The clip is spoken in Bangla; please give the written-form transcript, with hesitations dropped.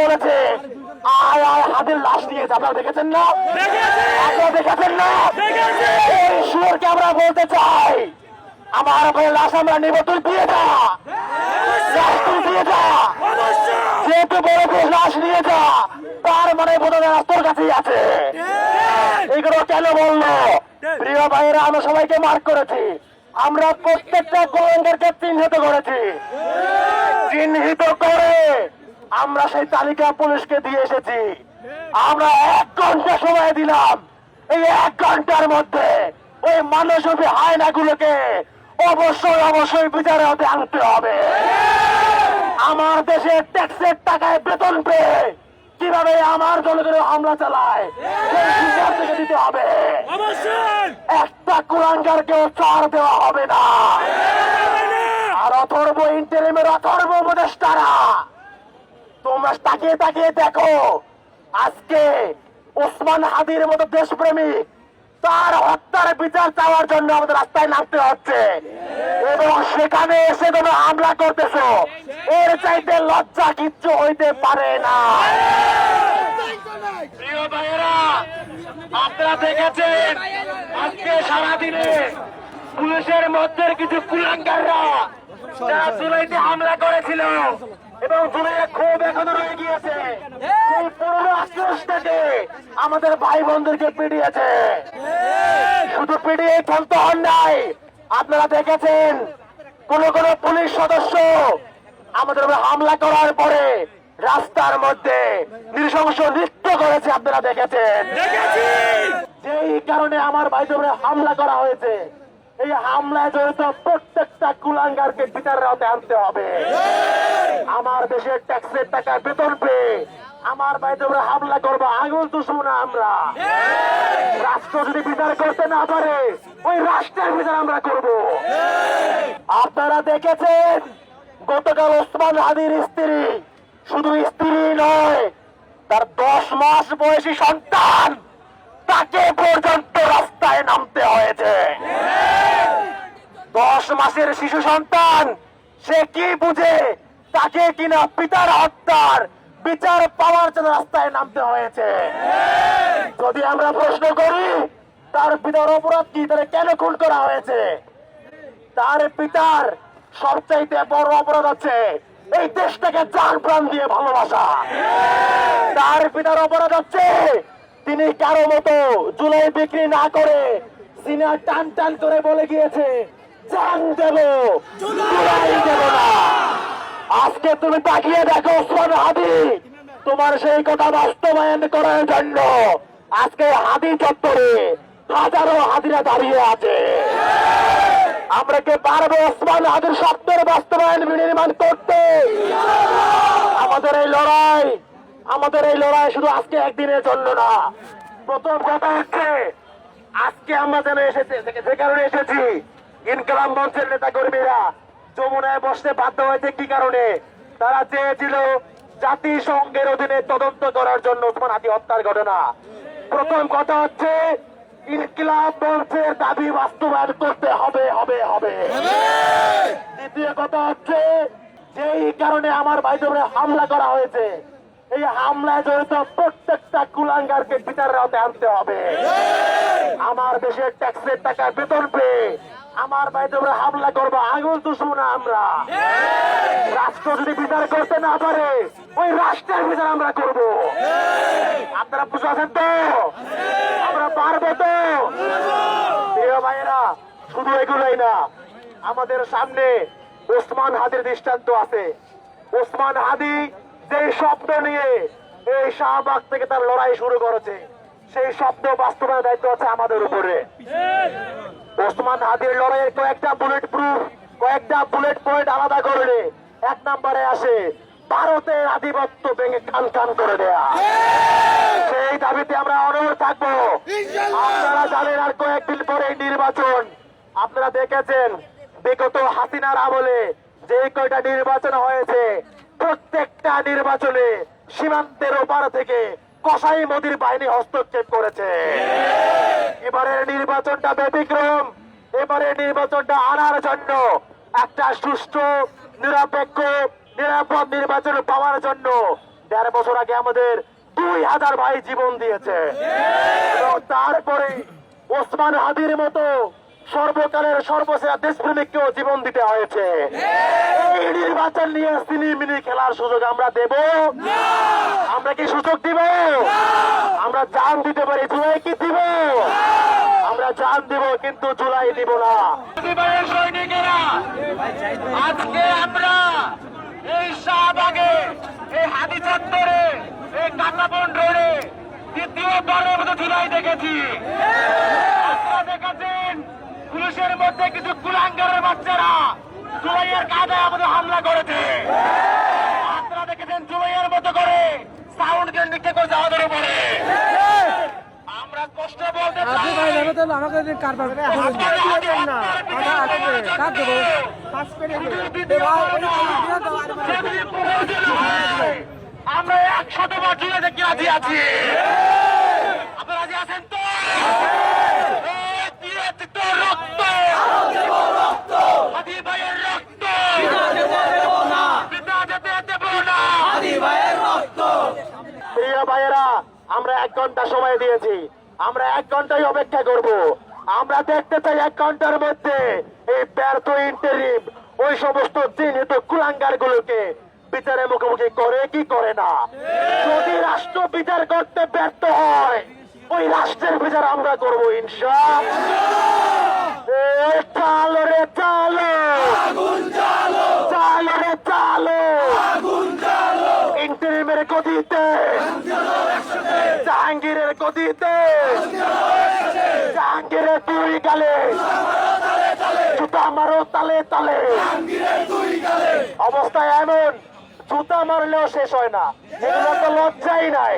বলেছে আয় আয় হাতের লাশ নিয়ে যা। আপনারা দেখেছেন না? আপনারা দেখেছেন না? এই সুরকে আমরা বলতে চাই আমার ভাই লাশ আমরা নেব, তুই দিয়ে যা, লাশ তুই দিয়ে যা। যেহেতু বলেছে লাশ নিয়ে যা, তার মানে বোধ হয় তোর কাছেই আছে। এগুলো কেন বললো? প্রিয় ভাইয়েরা, আমরা সবাইকে মার্ক করেছি, আমরা প্রত্যেকটা গোয়েন্দাকে চিহ্নিত করেছি, চিহ্নিত করে আমরা সেই তালিকা পুলিশকে দিয়ে এসেছি। আমরা 1 ঘন্টা সময় দিলাম, এই 1 ঘন্টার মধ্যে ওই মানসী হায়নাগুলোকে অবশ্যই অবশ্যই বিচারে হতে আনতে হবে। আমার দেশে ট্যাক্সের টাকায় বেতন পেয়ে কিভাবে আমার জনগণের হামলা চালায় সেই বিচার থেকে দিতে হবে। একটা কুলাঙ্গারকেও ছাড় দেওয়া হবে না। আর অথর্ব ইন্টারিমের অথর্ব উপদেষ্টারা, তোমরা তাকিয়ে তাকিয়ে দেখো, আজকে ওসমান হাদির মতো দেশপ্রেমিক, তার হত্যার বিচার চাওয়ার জন্য আমাদের রাস্তায় নামতে হচ্ছে এবং সেখানে এসে তোমরা হামলা করতেছো। এর চাইতে লজ্জা কিচ্ছু হইতে পারে না। প্রিয় ভাইয়েরা, আপনারা দেখেছেন আজকে সারাদিনে পুলিশের মধ্যে কিছু কুলাঙ্গাররা যারা জুলাইতে হামলা করেছিল এবং জুলাইয়ের ক্ষোভ এখনো রয়ে গিয়েছে, সেই পুরনো আক্রোশটাকে আমাদের ভাই বোনদেরকে পিটিয়েছে। শুধু পিটিয়ে ক্ষান্ত হন নাই, আপনারা দেখেছেন কোন কোন পুলিশ সদস্য আমাদের উপর হামলা করার পরে রাস্তার মধ্যে নৃশংস নৃত্য করেছে। আপনারা দেখেছেন, যেই কারণে আমার ভাইদের উপরে হামলা করা হয়েছে, এই হামলায় জড়িত প্রত্যেকটা কুলাঙ্গারকে বিচারের আওতায় আনতে হবে। আমার দেশের ট্যাক্সের টাকা বেতন পেয়ে আমার ভাইদের উপরে হামলা করবো, আঙুল তুষবো না আমরা। রাষ্ট্র যদি বিচার করতে না পারে, ওই রাষ্ট্রের বিচার আমরা করব। আপনারা দেখেছেন গতকাল ওসমান হাদির স্ত্রী, শুধু স্ত্রী নয়, তার 10 মাস বয়সী সন্তান, তাকে পর্যন্ত রাস্তায় নামতে হয়েছে। 10 মাসের শিশু সন্তান, সে কি বুঝে তাকে কিনা পিতার হত্যার বিচার পাওয়ার জন্য রাস্তায় নামতে হয়েছে। যদি আমরা প্রশ্ন করি তার পিতার অপরাধ কি, তাহলে কেন খুন করা হয়েছে? তার পিতার সবচাইতে বড় অপরাধ হচ্ছে এই দেশটাকে জান প্রাণ দিয়ে ভালোবাসা। তার পিতার অপরাধ হচ্ছে তিনি কারো মতো জুলাই বিক্রি না করে সিনা টান টান করে বলে গিয়েছে জান দেব, জুলাই দেব না। আজকে তুমি তাকিয়ে দেখো ওসমান হাদি, তোমার সেই কথা বাস্তবায়ন করার জন্য আজকে হাদি চত্বরে হাজারো হাদিরা দাঁড়িয়ে আছে। আমরা কি পারবো ওসমান হাদির স্বপ্নের বাস্তবায়ন বিনির্মাণ করতে? আমাদের এই লড়াই শুধু আজকে একদিনের জন্য না। প্রথম কথা হচ্ছে, আজকে আমরা যেন এসেছি, যে কারণে এসেছি, ইনকলাব মঞ্চের নেতা কর্মীরা যমুনায় বসতে বাধ্য হয়েছে কি কারণে? তারা চেয়েছিল জাতিসংঘের অধীনে তদন্ত করার জন্য ওসমান হাদি হত্যার ঘটনা। প্রথম কথা হচ্ছে, ইনকলাব মঞ্চের দাবি বাস্তবায়ন করতে হবে হবে হবে। দ্বিতীয় কথা হচ্ছে, যেই কারণে আমার ভাইদের উপরে হামলা করা হয়েছে, এই হামলায় জড়িত প্রত্যেকটা কুলাঙ্গারকে বিচারের আওতায় আনতে হবে। আমার দেশের ট্যাক্সের টাকা বেতন পেয়ে আমার ভাইদের উপরে হামলা করবো, আঙুল তুষবো না আমরা। রাষ্ট্র যদি বিচার করতে না পারে, ওই রাষ্ট্রের বিচার আমরা করব। আপনারা বুঝে আছেন তো? আমরা পারবো তো? প্রিয় ভাইয়েরা, শুধু এগুলোই না, আমাদের সামনে ওসমান হাদির দৃষ্টান্ত আছে। ওসমান হাদি যে স্বপ্ন নিয়ে এই শাহবাগ থেকে তার লড়াই শুরু করেছে, সেই স্বপ্ন বাস্তবায়নের দায়িত্ব আছে আমাদের উপরে। ওসমান হাদির লড়াইয়ের কয়েকটা বুলেট পয়েন্ট আলাদা করলে 1 নম্বরে আসে ভারতের আধিপত্য ভেঙে খান খান করে দেয়া। সেই দাবিতে আমরা অনড় থাকবো। আপনারা জানেন আর কয়েকদিন পরে নির্বাচন। আপনারা দেখেছেন বিগত হাসিনার আমলে যে কয়টা নির্বাচন হয়েছে, প্রত্যেকটা নির্বাচনে সীমান্তের ওপার থেকে কসাই মোদির বাহিনী হস্তক্ষেপ করেছে। এবারের নির্বাচনটা ব্যতিক্রম। এবারের নির্বাচনটা আনার জন্য, একটা সুষ্ঠু নিরপেক্ষ নিরাপদ নির্বাচন পাওয়ার জন্য 1.5 বছর আগে আমাদের 2000 ভাই জীবন দিয়েছে এবং তারপরে ওসমান হাদির মতো সর্বকালের সর্বসেরা দেশপ্রেমিককেও জীবন দিতে হয়েছে। এই নির্বাচন নিয়ে সিনেমিনি খেলার সুযোগ আমরা দেব? আমরা কি সুযোগ দিব? আমরা জান দিতে পারি, জুলাই কি দিব? আমরা জান দিব কিন্তু জুলাই দিব না। সৈনিকেরা, আজকে আমরা এই শাহবাগে, এই হাদি চত্বরে, এই কাটাবন রোডে দ্বিতীয়বারের মতো জুলাই দেখেছি। আপনারা দেখেছেন পুলিশের মধ্যে কিছু কুলাঙ্গারের বাচ্চারা জুলাইয়ের কায়দায় আমাদের হামলা করেছে। আপনারা দেখেছেন জুলাইয়ের মতো করে সাউন্ড গেন নিক্ষেপ করেছে আমাদের উপরে। আমরা কষ্ট বলতে চাই, আমাকে কারবার আমরা 100 বার জুড়ে দেখি রাজি আছি। আপনারা রাজি আছেন তো? রক্ত হাদি ভাইয়ের রক্ত পিতা যেতে দেব না। প্রিয় ভাইয়েরা, আমরা 1 ঘন্টা সময় দিয়েছি, আমরা 1 ঘন্টাই অপেক্ষা করব। আমরা দেখতে চাই 1 ঘন্টার মধ্যে এই ব্যর্থ ইন্টারিম ওই সমস্ত চিহ্নিত কুলাঙ্গার গুলোকে বিচারের মুখোমুখি করে কি করে না। যদি রাষ্ট্র বিচার করতে ব্যর্থ হয়, ওই রাষ্ট্রের বিচার আমরা করবো ইনশাআল্লাহ। চালো রে চালো, চালো রে চালো, ইন্টারিমের গদিতে, জাহাঙ্গীরের গদিতে, জাহাঙ্গীরের 2 গালে জুতা মারো তালে তালে। অবস্থা এমন, জুতা মারলেও শেষ হয় না, এগুলো তো লজ্জাই নাই।